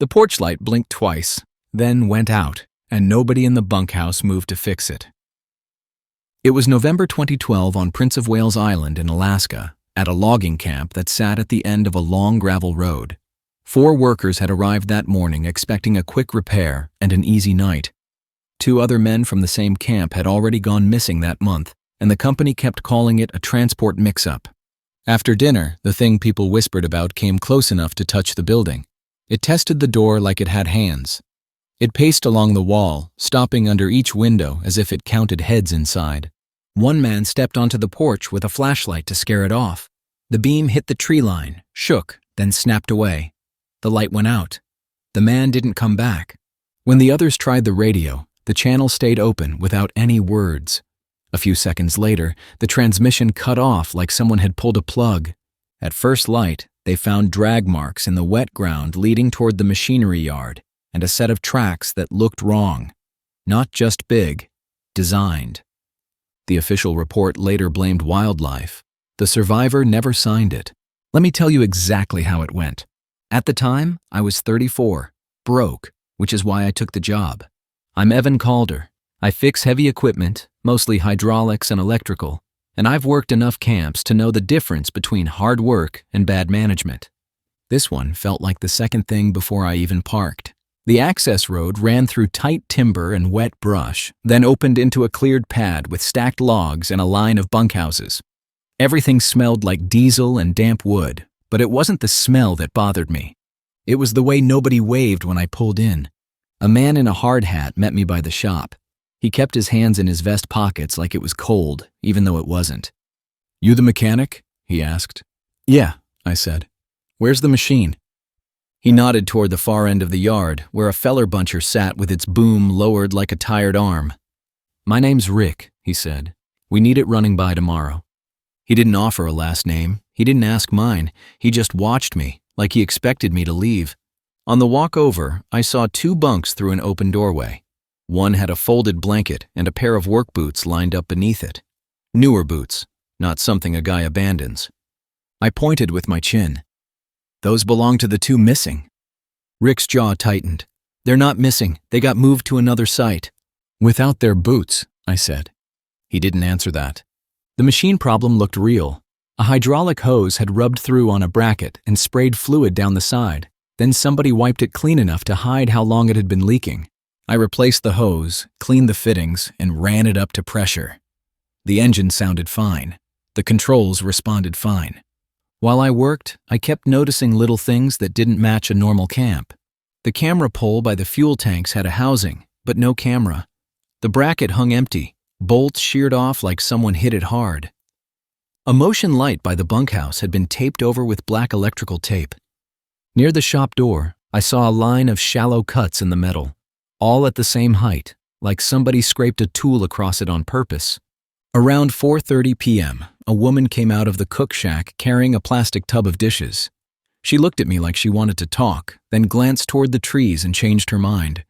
The porch light blinked twice, then went out, and nobody in the bunkhouse moved to fix it. It was November 2012 on Prince of Wales Island in Alaska, at a logging camp that sat at the end of a long gravel road. 4 workers had arrived that morning expecting a quick repair and an easy night. 2 other men from the same camp had already gone missing that month, and the company kept calling it a transport mix-up. After dinner, the thing people whispered about came close enough to touch the building. It tested the door like it had hands. It paced along the wall, stopping under each window as if it counted heads inside. One man stepped onto the porch with a flashlight to scare it off. The beam hit the tree line, shook, then snapped away. The light went out. The man didn't come back. When the others tried the radio, the channel stayed open without any words. A few seconds later, the transmission cut off like someone had pulled a plug. At first light, they found drag marks in the wet ground leading toward the machinery yard and a set of tracks that looked wrong. Not just big, designed. The official report later blamed wildlife. The survivor never signed it. Let me tell you exactly how it went. At the time, I was 34, broke, which is why I took the job. I'm Evan Calder. I fix heavy equipment, mostly hydraulics and electrical, and I've worked enough camps to know the difference between hard work and bad management. This one felt like the second thing before I even parked. The access road ran through tight timber and wet brush, then opened into a cleared pad with stacked logs and a line of bunkhouses. Everything smelled like diesel and damp wood, but it wasn't the smell that bothered me. It was the way nobody waved when I pulled in. A man in a hard hat met me by the shop. He kept his hands in his vest pockets like it was cold, even though it wasn't. "You the mechanic?" he asked. "Yeah," I said. "Where's the machine?" He nodded toward the far end of the yard, where a feller buncher sat with its boom lowered like a tired arm. "My name's Rick," he said. "We need it running by tomorrow." He didn't offer a last name. He didn't ask mine. He just watched me, like he expected me to leave. On the walk over, I saw 2 bunks through an open doorway. One had a folded blanket and a pair of work boots lined up beneath it. Newer boots, not something a guy abandons. I pointed with my chin. "Those belong to the 2 missing." Rick's jaw tightened. "They're not missing. They got moved to another site." "Without their boots," I said. He didn't answer that. The machine problem looked real. A hydraulic hose had rubbed through on a bracket and sprayed fluid down the side. Then somebody wiped it clean enough to hide how long it had been leaking. I replaced the hose, cleaned the fittings, and ran it up to pressure. The engine sounded fine. The controls responded fine. While I worked, I kept noticing little things that didn't match a normal camp. The camera pole by the fuel tanks had a housing, but no camera. The bracket hung empty, bolts sheared off like someone hit it hard. A motion light by the bunkhouse had been taped over with black electrical tape. Near the shop door, I saw a line of shallow cuts in the metal, all at the same height, like somebody scraped a tool across it on purpose. Around 4:30 p.m., a woman came out of the cook shack carrying a plastic tub of dishes. She looked at me like she wanted to talk, then glanced toward the trees and changed her mind.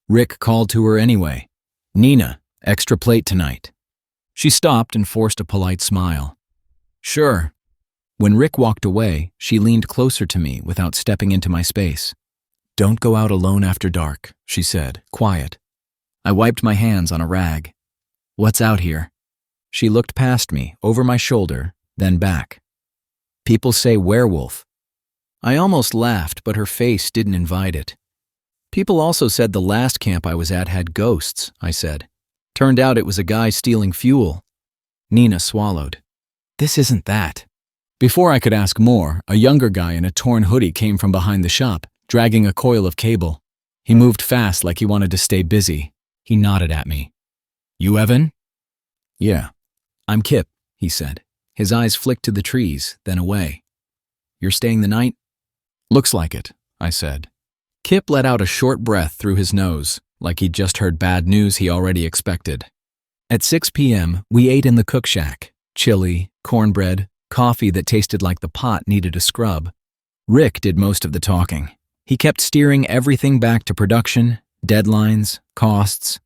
Rick called to her anyway. "Nina, extra plate tonight." She stopped and forced a polite smile. "Sure." When Rick walked away, she leaned closer to me without stepping into my space. "Don't go out alone after dark," she said, quiet. I wiped my hands on a rag. "What's out here?" She looked past me, over my shoulder, then back. "People say werewolf." I almost laughed, but her face didn't invite it. "People also said the last camp I was at had ghosts," I said. "Turned out it was a guy stealing fuel." Nina swallowed. "This isn't that." Before I could ask more, a younger guy in a torn hoodie came from behind the shop, dragging a coil of cable. He moved fast like he wanted to stay busy. He nodded at me. "You Evan?" "Yeah." "I'm Kip," he said. His eyes flicked to the trees, then away. "You're staying the night?" "Looks like it," I said. Kip let out a short breath through his nose, like he'd just heard bad news he already expected. At 6 p.m., we ate in the cook shack. Chili, cornbread, coffee that tasted like the pot needed a scrub. Rick did most of the talking. He kept steering everything back to production, deadlines, costs.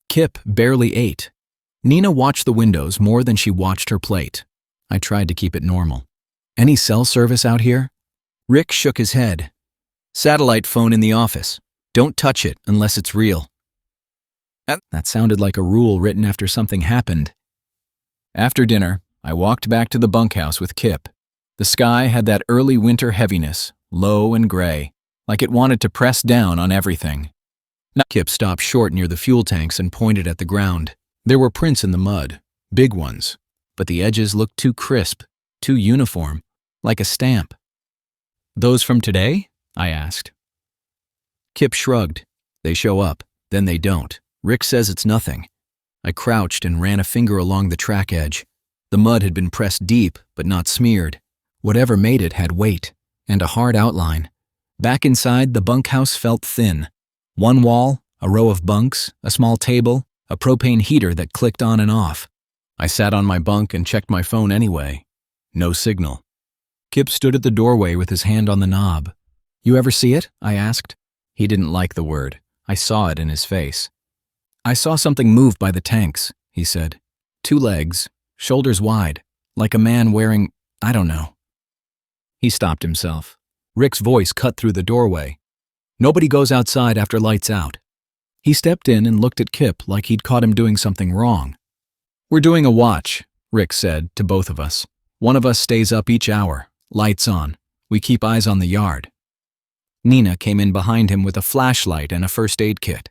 Kip barely ate. Nina watched the windows more than she watched her plate. I tried to keep it normal. "Any cell service out here?" Rick shook his head. Satellite phone in the office. Don't touch it unless it's real. That sounded like a rule written after something happened. After dinner, I walked back to the bunkhouse with Kip. The sky had that early winter heaviness, low and gray, like it wanted to press down on everything. Kip stopped short near the fuel tanks and pointed at the ground. There were prints in the mud, big ones, but the edges looked too crisp, too uniform, like a stamp. Those from today? I asked. Kip shrugged. They show up, then they don't. Rick says it's nothing. I crouched and ran a finger along the track edge. The mud had been pressed deep, but not smeared. Whatever made it had weight and a hard outline. Back inside, the bunkhouse felt thin. One wall, a row of bunks, a small table, a propane heater that clicked on and off. I sat on my bunk and checked my phone anyway. No signal. Kip stood at the doorway with his hand on the knob. "You ever see it?" I asked. He didn't like the word. I saw it in his face. "I saw something move by the tanks," he said. "Two legs, shoulders wide, like a man wearing, I don't know." He stopped himself. Rick's voice cut through the doorway. "Nobody goes outside after lights out." He stepped in and looked at Kip like he'd caught him doing something wrong. "We're doing a watch," Rick said to both of us. "One of us stays up each hour, lights on. We keep eyes on the yard." Nina came in behind him with a flashlight and a first aid kit.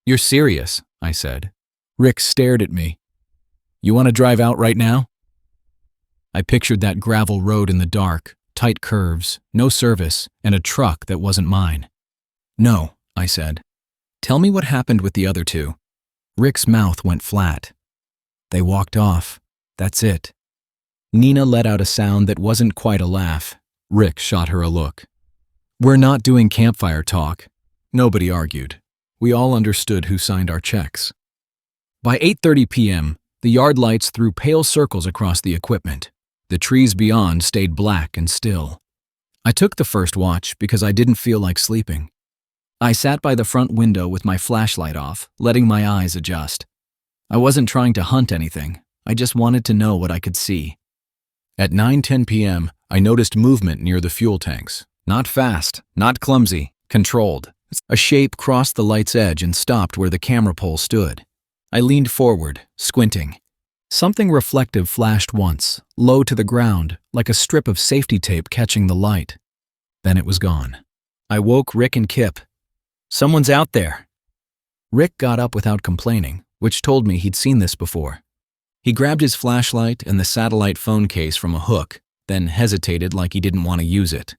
"You're serious," I said. Rick stared at me. "You want to drive out right now?" I pictured that gravel road in the dark, tight curves, no service, and a truck that wasn't mine. "No," I said. "Tell me what happened with the other two." Rick's mouth went flat. "They walked off. That's it." Nina let out a sound that wasn't quite a laugh. Rick shot her a look. "We're not doing campfire talk." Nobody argued. We all understood who signed our checks. By 8:30 p.m., the yard lights threw pale circles across the equipment. The trees beyond stayed black and still. I took the first watch because I didn't feel like sleeping. I sat by the front window with my flashlight off, letting my eyes adjust. I wasn't trying to hunt anything. I just wanted to know what I could see. At 9:10 p.m., I noticed movement near the fuel tanks. Not fast, not clumsy, controlled. A shape crossed the light's edge and stopped where the camera pole stood. I leaned forward, squinting. Something reflective flashed once, low to the ground, like a strip of safety tape catching the light. Then it was gone. I woke Rick and Kip. "Someone's out there." Rick got up without complaining, which told me he'd seen this before. He grabbed his flashlight and the satellite phone case from a hook, then hesitated like he didn't want to use it.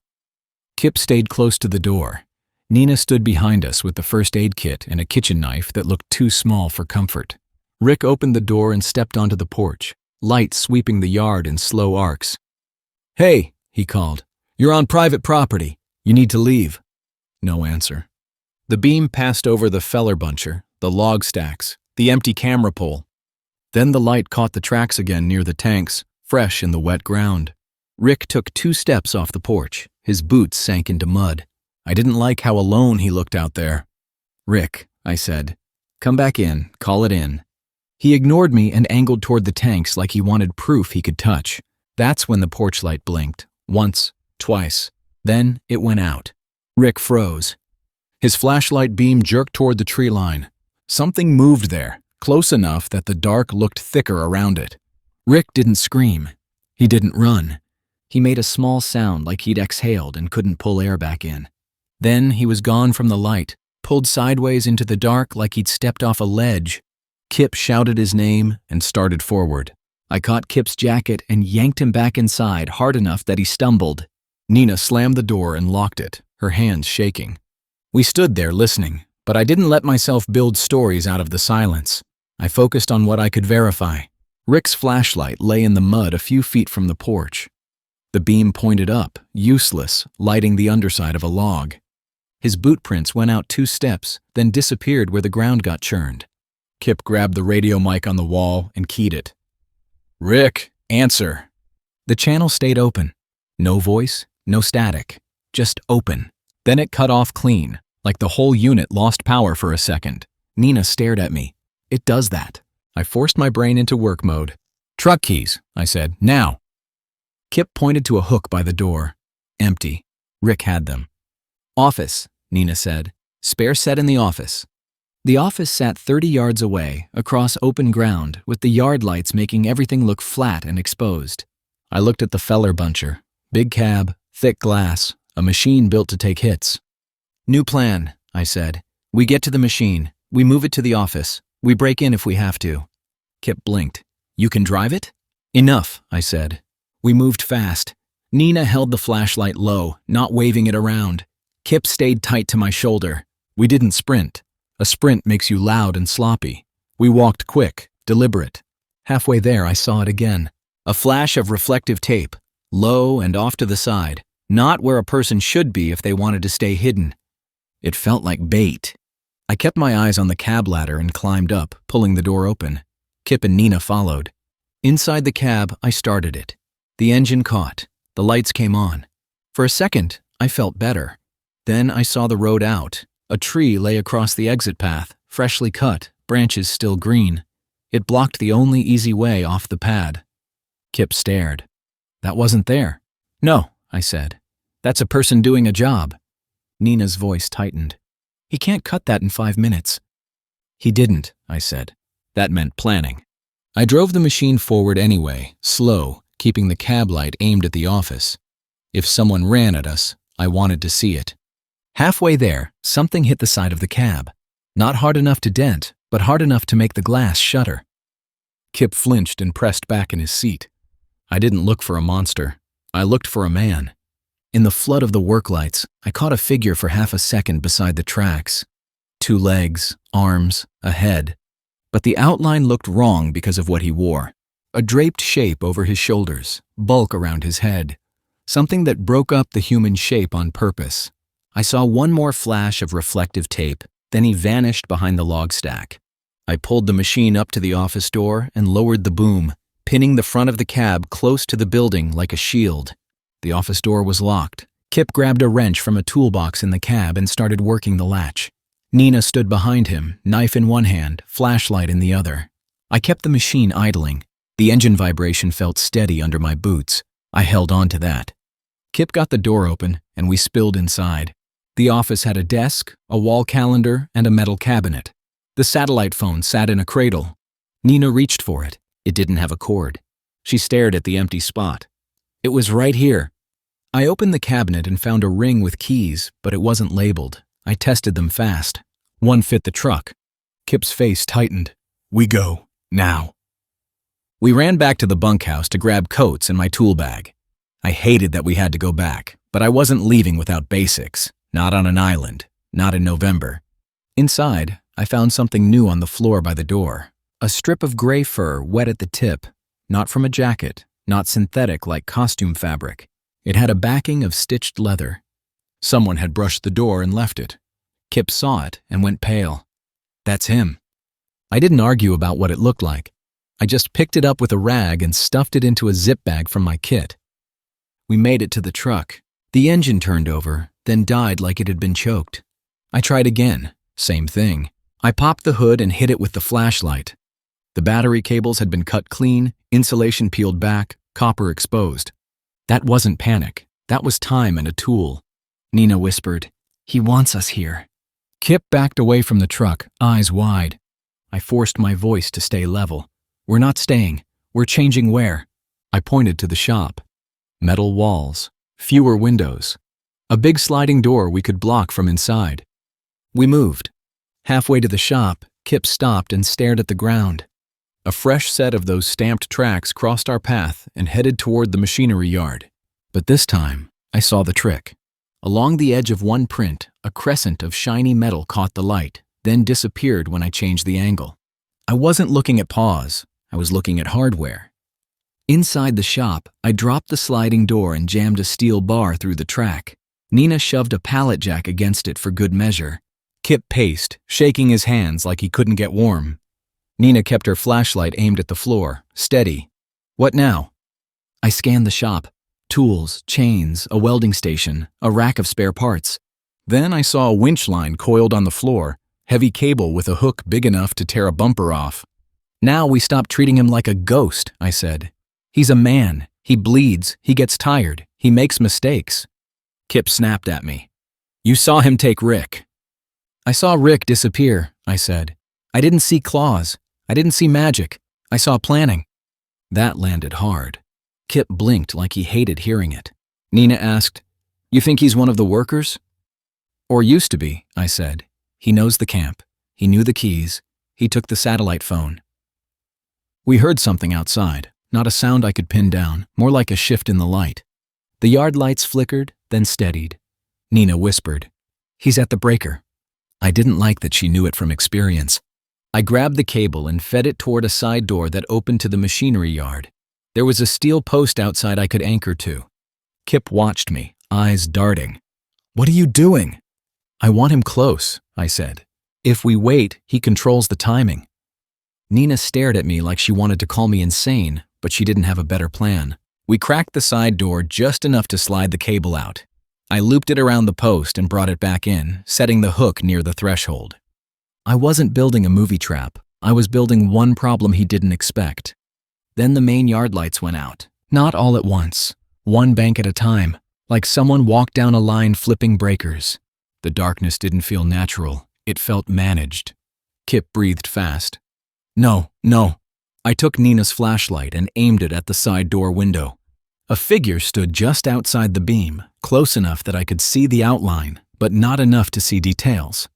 Kip stayed close to the door. Nina stood behind us with the first aid kit and a kitchen knife that looked too small for comfort. Rick opened the door and stepped onto the porch, light sweeping the yard in slow arcs. "Hey," he called. "You're on private property. You need to leave." No answer. The beam passed over the feller buncher, the log stacks, the empty camera pole. Then the light caught the tracks again near the tanks, fresh in the wet ground. Rick took 2 steps off the porch. His boots sank into mud. I didn't like how alone he looked out there. "Rick," I said, "come back in, call it in." He ignored me and angled toward the tanks like he wanted proof he could touch. That's when the porch light blinked. Once, twice. Then it went out. Rick froze. His flashlight beam jerked toward the tree line. Something moved there, close enough that the dark looked thicker around it. Rick didn't scream. He didn't run. He made a small sound like he'd exhaled and couldn't pull air back in. Then he was gone from the light, pulled sideways into the dark like he'd stepped off a ledge. Kip shouted his name and started forward. I caught Kip's jacket and yanked him back inside hard enough that he stumbled. Nina slammed the door and locked it, her hands shaking. We stood there listening, but I didn't let myself build stories out of the silence. I focused on what I could verify. Rick's flashlight lay in the mud a few feet from the porch. The beam pointed up, useless, lighting the underside of a log. His boot prints went out 2 steps, then disappeared where the ground got churned. Kip grabbed the radio mic on the wall and keyed it. "Rick, answer." The channel stayed open. No voice, no static, just open. Then it cut off clean, like the whole unit lost power for a second. Nina stared at me. "It does that." I forced my brain into work mode. "Truck keys," I said, "now." Kip pointed to a hook by the door. Empty. Rick had them. Office, Nina said. Spare set in the office. The office sat 30 yards away, across open ground, with the yard lights making everything look flat and exposed. I looked at the feller buncher. Big cab, thick glass, a machine built to take hits. New plan, I said. We get to the machine. We move it to the office. We break in if we have to. Kip blinked. You can drive it? Enough, I said. We moved fast. Nina held the flashlight low, not waving it around. Kip stayed tight to my shoulder. We didn't sprint. A sprint makes you loud and sloppy. We walked quick, deliberate. Halfway there, I saw it again. A flash of reflective tape, low and off to the side, not where a person should be if they wanted to stay hidden. It felt like bait. I kept my eyes on the cab ladder and climbed up, pulling the door open. Kip and Nina followed. Inside the cab, I started it. The engine caught. The lights came on. For a second, I felt better. Then I saw the road out. A tree lay across the exit path, freshly cut, branches still green. It blocked the only easy way off the pad. Kip stared. That wasn't there. No, I said. That's a person doing a job. Nina's voice tightened. He can't cut that in 5 minutes. He didn't, I said. That meant planning. I drove the machine forward anyway, slow, keeping the cab light aimed at the office. If someone ran at us, I wanted to see it. Halfway there, something hit the side of the cab. Not hard enough to dent, but hard enough to make the glass shatter. Kip flinched and pressed back in his seat. I didn't look for a monster. I looked for a man. In the flood of the work lights, I caught a figure for half a second beside the tracks. 2 legs, arms, a head. But the outline looked wrong because of what he wore. A draped shape over his shoulders, bulk around his head. Something that broke up the human shape on purpose. I saw one more flash of reflective tape, then he vanished behind the log stack. I pulled the machine up to the office door and lowered the boom, pinning the front of the cab close to the building like a shield. The office door was locked. Kip grabbed a wrench from a toolbox in the cab and started working the latch. Nina stood behind him, knife in one hand, flashlight in the other. I kept the machine idling. The engine vibration felt steady under my boots. I held on to that. Kip got the door open, and we spilled inside. The office had a desk, a wall calendar, and a metal cabinet. The satellite phone sat in a cradle. Nina reached for it. It didn't have a cord. She stared at the empty spot. It was right here. I opened the cabinet and found a ring with keys, but it wasn't labeled. I tested them fast. One fit the truck. Kip's face tightened. We go, now. We ran back to the bunkhouse to grab coats and my tool bag. I hated that we had to go back, but I wasn't leaving without basics. Not on an island. Not in November. Inside, I found something new on the floor by the door. A strip of gray fur wet at the tip. Not from a jacket. Not synthetic like costume fabric. It had a backing of stitched leather. Someone had brushed the door and left it. Kip saw it and went pale. That's him. I didn't argue about what it looked like. I just picked it up with a rag and stuffed it into a zip bag from my kit. We made it to the truck. The engine turned over, then died like it had been choked. I tried again. Same thing. I popped the hood and hit it with the flashlight. The battery cables had been cut clean, insulation peeled back, copper exposed. That wasn't panic. That was time and a tool. Nina whispered, "He wants us here." Kip backed away from the truck, eyes wide. I forced my voice to stay level. We're not staying. We're changing where? I pointed to the shop. Metal walls. Fewer windows. A big sliding door we could block from inside. We moved. Halfway to the shop, Kip stopped and stared at the ground. A fresh set of those stamped tracks crossed our path and headed toward the machinery yard. But this time, I saw the trick. Along the edge of one print, a crescent of shiny metal caught the light, then disappeared when I changed the angle. I wasn't looking at paws. I was looking at hardware. Inside the shop, I dropped the sliding door and jammed a steel bar through the track. Nina shoved a pallet jack against it for good measure. Kip paced, shaking his hands like he couldn't get warm. Nina kept her flashlight aimed at the floor, steady. What now? I scanned the shop. Tools, chains, a welding station, a rack of spare parts. Then I saw a winch line coiled on the floor, heavy cable with a hook big enough to tear a bumper off. Now we stopped treating him like a ghost, I said. He's a man. He bleeds. He gets tired. He makes mistakes. Kip snapped at me. You saw him take Rick. I saw Rick disappear, I said. I didn't see claws. I didn't see magic. I saw planning. That landed hard. Kip blinked like he hated hearing it. Nina asked, You think he's one of the workers? Or used to be, I said. He knows the camp. He knew the keys. He took the satellite phone. We heard something outside, not a sound I could pin down, more like a shift in the light. The yard lights flickered, then steadied. Nina whispered, He's at the breaker. I didn't like that she knew it from experience. I grabbed the cable and fed it toward a side door that opened to the machinery yard. There was a steel post outside I could anchor to. Kip watched me, eyes darting. What are you doing? I want him close, I said. If we wait, he controls the timing. Nina stared at me like she wanted to call me insane, but she didn't have a better plan. We cracked the side door just enough to slide the cable out. I looped it around the post and brought it back in, setting the hook near the threshold. I wasn't building a movie trap. I was building one problem he didn't expect. Then the main yard lights went out. Not all at once. One bank at a time, like someone walked down a line flipping breakers. The darkness didn't feel natural. It felt managed. Kip breathed fast. No. I took Nina's flashlight and aimed it at the side door window. A figure stood just outside the beam, close enough that I could see the outline, but not enough to see details.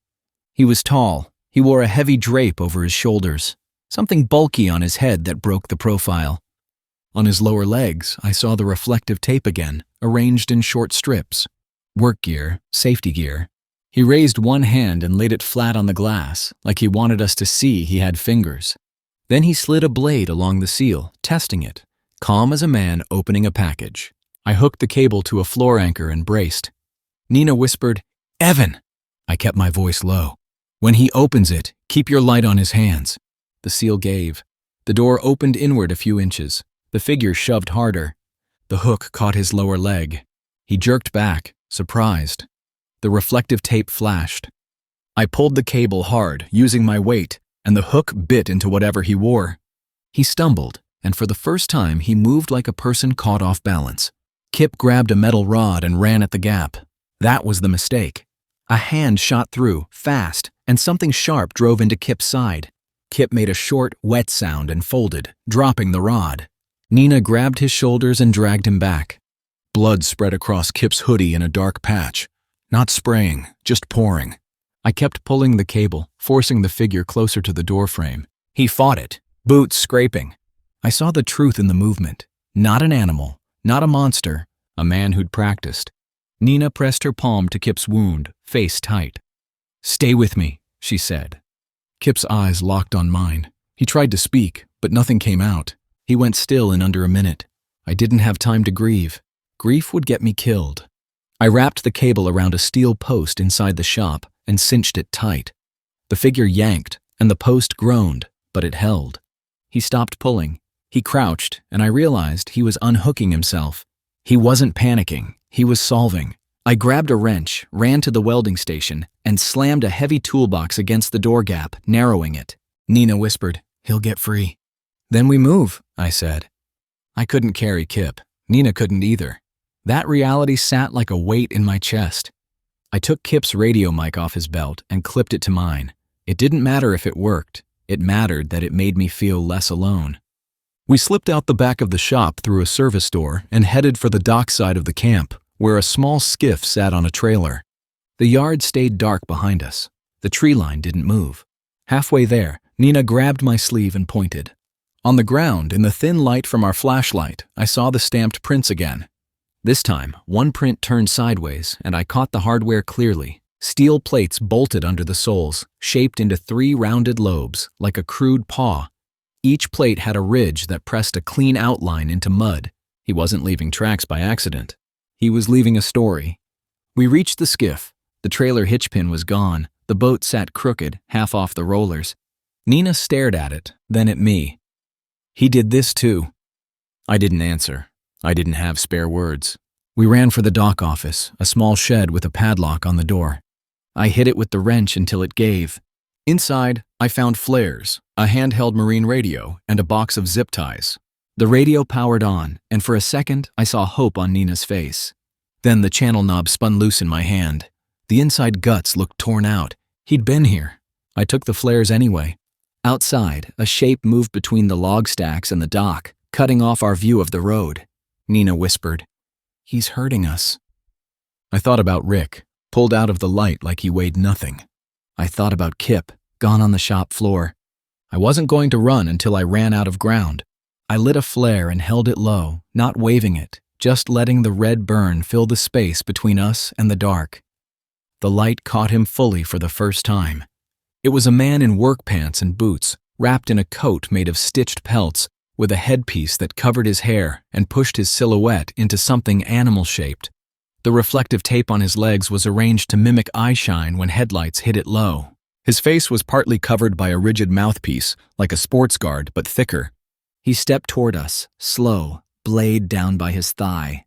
He was tall. He wore a heavy drape over his shoulders, something bulky on his head that broke the profile. On his lower legs, I saw the reflective tape again, arranged in short strips. Work gear, safety gear. He raised one hand and laid it flat on the glass, like he wanted us to see he had fingers. Then he slid a blade along the seal, testing it, calm as a man opening a package. I hooked the cable to a floor anchor and braced. Nina whispered, Evan! I kept my voice low. When he opens it, keep your light on his hands. The seal gave. The door opened inward a few inches. The figure shoved harder. The hook caught his lower leg. He jerked back, surprised. The reflective tape flashed. I pulled the cable hard, using my weight, and the hook bit into whatever he wore. He stumbled, and for the first time he moved like a person caught off balance. Kip grabbed a metal rod and ran at the gap. That was the mistake. A hand shot through, fast, and something sharp drove into Kip's side. Kip made a short, wet sound and folded, dropping the rod. Nina grabbed his shoulders and dragged him back. Blood spread across Kip's hoodie in a dark patch. Not spraying, just pouring. I kept pulling the cable, forcing the figure closer to the doorframe. He fought it, boots scraping. I saw the truth in the movement. Not an animal, not a monster, a man who'd practiced. Nina pressed her palm to Kip's wound, face tight. Stay with me, she said. Kip's eyes locked on mine. He tried to speak, but nothing came out. He went still in under a minute. I didn't have time to grieve. Grief would get me killed. I wrapped the cable around a steel post inside the shop and cinched it tight. The figure yanked, and the post groaned, but it held. He stopped pulling. He crouched, and I realized he was unhooking himself. He wasn't panicking. He was solving. I grabbed a wrench, ran to the welding station, and slammed a heavy toolbox against the door gap, narrowing it. Nina whispered, He'll get free. Then we move, I said. I couldn't carry Kip. Nina couldn't either. That reality sat like a weight in my chest. I took Kip's radio mic off his belt and clipped it to mine. It didn't matter if it worked. It mattered that it made me feel less alone. We slipped out the back of the shop through a service door and headed for the dock side of the camp, where a small skiff sat on a trailer. The yard stayed dark behind us. The tree line didn't move. Halfway there, Nina grabbed my sleeve and pointed. On the ground, in the thin light from our flashlight, I saw the stamped prints again. This time, one print turned sideways, and I caught the hardware clearly. Steel plates bolted under the soles, shaped into 3 rounded lobes, like a crude paw. Each plate had a ridge that pressed a clean outline into mud. He wasn't leaving tracks by accident. He was leaving a story. We reached the skiff. The trailer hitch pin was gone. The boat sat crooked, half off the rollers. Nina stared at it, then at me. He did this too. I didn't answer. I didn't have spare words. We ran for the dock office, a small shed with a padlock on the door. I hit it with the wrench until it gave. Inside, I found flares, a handheld marine radio, and a box of zip ties. The radio powered on, and for a second, I saw hope on Nina's face. Then the channel knob spun loose in my hand. The inside guts looked torn out. He'd been here. I took the flares anyway. Outside, a shape moved between the log stacks and the dock, cutting off our view of the road. Nina whispered, "He's hurting us." I thought about Rick, pulled out of the light like he weighed nothing. I thought about Kip, gone on the shop floor. I wasn't going to run until I ran out of ground. I lit a flare and held it low, not waving it, just letting the red burn fill the space between us and the dark. The light caught him fully for the first time. It was a man in work pants and boots, wrapped in a coat made of stitched pelts, with a headpiece that covered his hair and pushed his silhouette into something animal-shaped. The reflective tape on his legs was arranged to mimic eye shine when headlights hit it low. His face was partly covered by a rigid mouthpiece, like a sports guard, but thicker. He stepped toward us, slow, blade down by his thigh.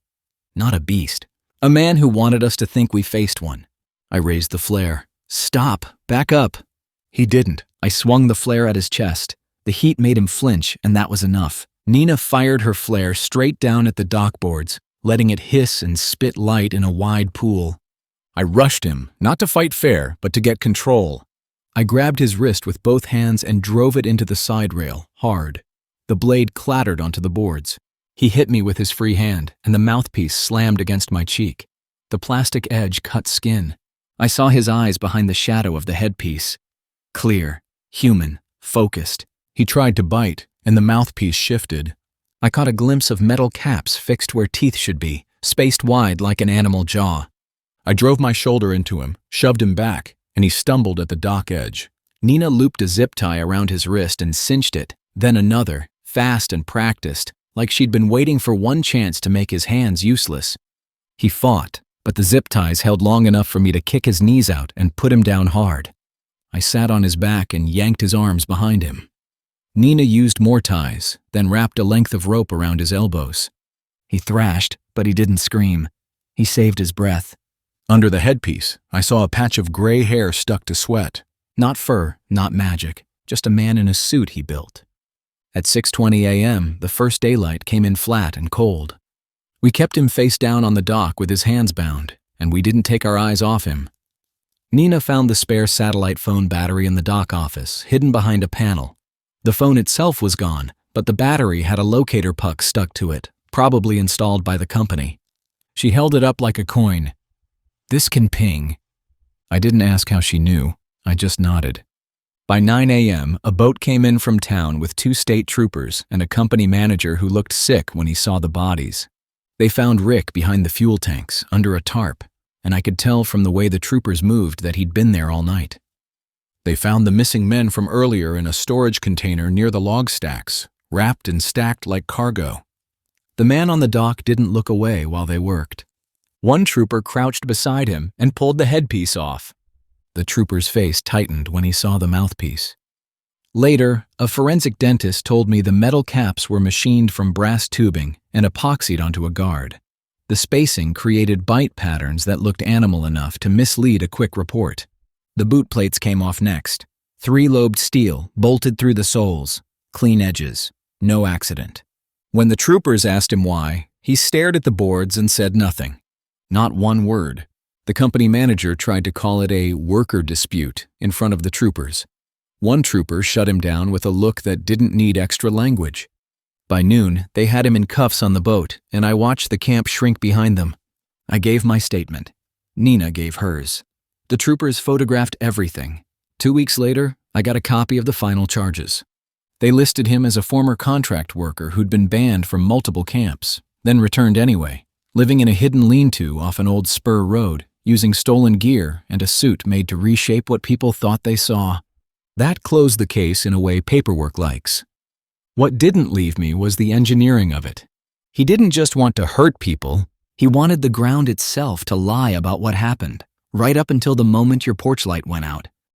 Not a beast. A man who wanted us to think we faced one. I raised the flare. "Stop! Back up!" He didn't. I swung the flare at his chest. The heat made him flinch, and that was enough. Nina fired her flare straight down at the dock boards, letting it hiss and spit light in a wide pool. I rushed him, not to fight fair, but to get control. I grabbed his wrist with both hands and drove it into the side rail, hard. The blade clattered onto the boards. He hit me with his free hand, and the mouthpiece slammed against my cheek. The plastic edge cut skin. I saw his eyes behind the shadow of the headpiece. Clear, human, focused. He tried to bite, and the mouthpiece shifted. I caught a glimpse of metal caps fixed where teeth should be, spaced wide like an animal jaw. I drove my shoulder into him, shoved him back, and he stumbled at the dock edge. Nina looped a zip tie around his wrist and cinched it, then another, fast and practiced, like she'd been waiting for one chance to make his hands useless. He fought, but the zip ties held long enough for me to kick his knees out and put him down hard. I sat on his back and yanked his arms behind him. Nina used more ties, then wrapped a length of rope around his elbows. He thrashed, but he didn't scream. He saved his breath. Under the headpiece, I saw a patch of gray hair stuck to sweat. Not fur, not magic, just a man in a suit he built. At 6:20 a.m., the first daylight came in flat and cold. We kept him face down on the dock with his hands bound, and we didn't take our eyes off him. Nina found the spare satellite phone battery in the dock office, hidden behind a panel. The phone itself was gone, but the battery had a locator puck stuck to it, probably installed by the company. She held it up like a coin. "This can ping." I didn't ask how she knew. I just nodded. By 9 a.m., a boat came in from town with 2 state troopers and a company manager who looked sick when he saw the bodies. They found Rick behind the fuel tanks, under a tarp, and I could tell from the way the troopers moved that he'd been there all night. They found the missing men from earlier in a storage container near the log stacks, wrapped and stacked like cargo. The man on the dock didn't look away while they worked. One trooper crouched beside him and pulled the headpiece off. The trooper's face tightened when he saw the mouthpiece. Later, a forensic dentist told me the metal caps were machined from brass tubing and epoxied onto a guard. The spacing created bite patterns that looked animal enough to mislead a quick report. The boot plates came off next. 3-lobed steel, bolted through the soles, clean edges, no accident. When the troopers asked him why, he stared at the boards and said nothing. Not one word. The company manager tried to call it a worker dispute in front of the troopers. One trooper shut him down with a look that didn't need extra language. By noon, they had him in cuffs on the boat, and I watched the camp shrink behind them. I gave my statement. Nina gave hers. The troopers photographed everything. 2 weeks later, I got a copy of the final charges. They listed him as a former contract worker who'd been banned from multiple camps, then returned anyway, living in a hidden lean-to off an old spur road, using stolen gear and a suit made to reshape what people thought they saw. That closed the case in a way paperwork likes. What didn't leave me was the engineering of it. He didn't just want to hurt people, he wanted the ground itself to lie about what happened, right up until the moment your porch light went out.